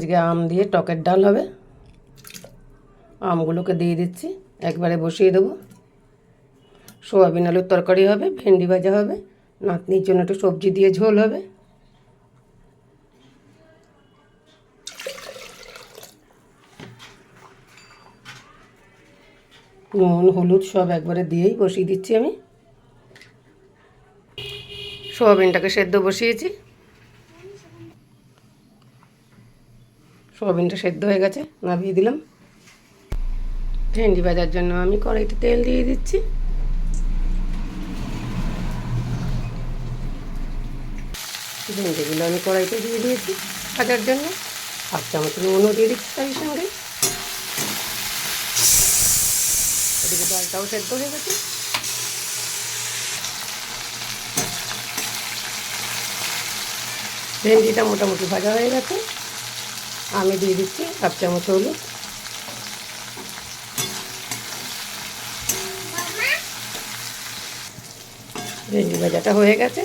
আজকে আম দিয়ে টকের ডাল হবে। আমগুলোকে দিয়ে দিচ্ছি, একবারে বসিয়ে দেবো। সোয়াবিন আলুর তরকারি হবে, ভেন্ডি ভাজা হবে, নাতনির জন্য একটু সবজি দিয়ে ঝোল হবে। নুন হলুদ সব একবারে দিয়েই বসিয়ে দিচ্ছি আমি। সোয়াবিনটাকে সেদ্ধ বসিয়েছি, সোয়াবিনটা সেদ্ধ হয়ে গেছে, নামিয়ে দিলাম। ভেন্ডি ভাজার জন্য আমি কড়াইতে তেল দিয়ে দিচ্ছি। ভেন্ডিগুলো আমি কড়াইতে দিয়ে দিয়েছি ভাজার জন্য। হাফ চামচ নুনও দিয়ে দিচ্ছি তার সঙ্গে। এদিকে ডালটাও সেদ্ধ হয়ে গেছে। ভেন্ডিটা মোটামুটি ভাজা হয়ে গেছে। আমি দিয়ে দিচ্ছি হাফ চামচ হলুদ। ভেন্ডি ভাজাটা হয়ে গেছে,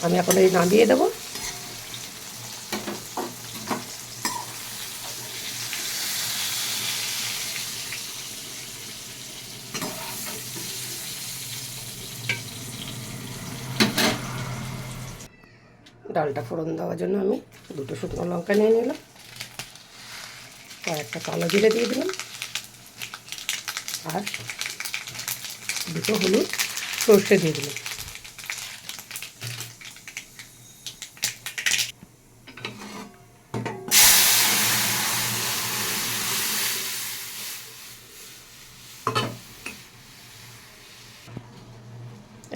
আমি এখন এই নামিয়ে দেবো। ডালটা ফোড়ন দেওয়ার জন্য আমি দুটো শুকনো লঙ্কা নিয়ে নিলাম, আর একটা কালো জিরে দিয়ে দিলাম, আর দুটো হলুদ সর্ষে দিয়ে দিলাম।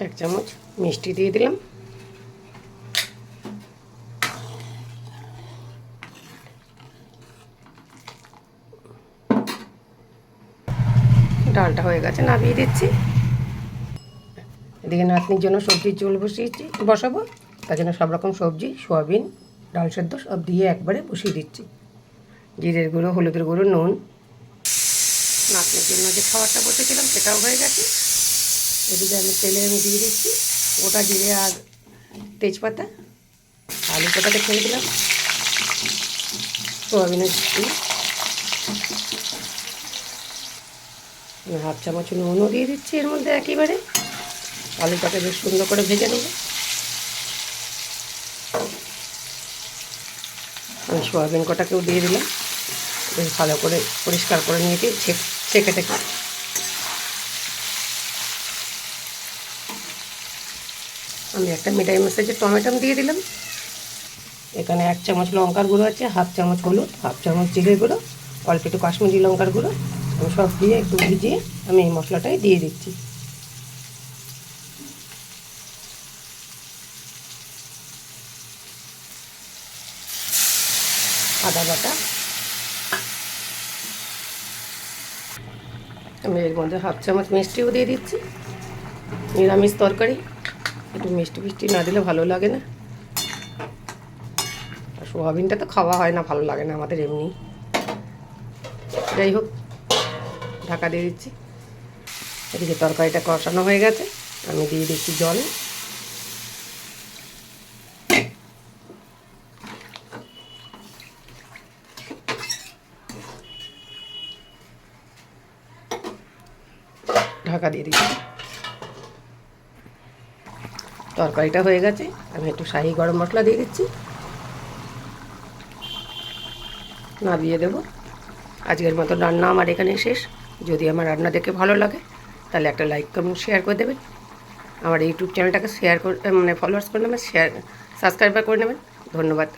এক চামচ মিষ্টি দিয়ে দিলাম। ডালটা হয়ে গেছে, নামিয়ে দিচ্ছি। এদিকে নাতনির জন্য সবজির ঝোল বসাবো। তার জন্য সব রকম সবজি, সোয়াবিন, ডাল সেদ্ধ সব দিয়ে একবারে বসিয়ে দিচ্ছি। জিরের গুঁড়ো, হলুদের গুঁড়ো, নুন। নাতনির জন্য যে খাবারটা বসেছিলাম সেটাও হয়ে গেছে। এদিকে আমি তেলে দিয়ে দিচ্ছি গোটা জিরে আর তেজপাতা। আলু কটাতে ছেড়ে দিলাম, সোয়াবিনের হাফ চামচ নুনও দিয়ে দিচ্ছি এর মধ্যে একেবারে। আলুটাকে বেশ সুন্দর করে ভেজে নেব। আমি সোয়াবিন কটাকেও দিয়ে দিলাম, বেশ ভালো করে পরিষ্কার করে নিয়েছি ছেঁকে থেকে। আমি একটা মিডিয়াম সাইজের টমেটো দিয়ে দিলাম। এখানে এক চামচ লঙ্কার গুঁড়ো আছে, হাফ চামচ হলুদ, হাফ চামচ জিরের গুঁড়ো, অল্প একটু কাশ্মীরি লঙ্কার গুঁড়ো। আমি সব দিয়ে একটু ভিজিয়ে আমি এই মশলাটাই দিয়ে দিচ্ছি। আদা বাটা, আমি এর মধ্যে হাফ চামচ মিষ্টিও দিয়ে দিচ্ছি। নিরামিষ তরকারি, একটু মিষ্টি না দিলে ভালো লাগে না। আর সোয়াবিনটা তো খাওয়া হয় না, ভালো লাগে না আমাদের এমনি। যাই হোক, ঢাকা দিয়ে দিচ্ছি। এদিকে তরকারিটা কষানো হয়ে গেছে, আমি দিয়ে দিচ্ছি জল। ঢাকা দিয়ে দিচ্ছি। তরকারিটা হয়ে গেছে, আমি একটু শাহি গরম মশলা দিয়ে দিচ্ছি, নামিয়ে দেবো। আজকের মতো রান্না আমার এখানে শেষ। যদি আমার রান্না দেখে ভালো লাগে তাহলে একটা লাইক কমেন্ট শেয়ার করে দেবেন। আমার ইউটিউব চ্যানেলটাকে শেয়ার করে ফলোয়ার্স করে নেবেন, সাবস্ক্রাইব করে নেবেন। ধন্যবাদ।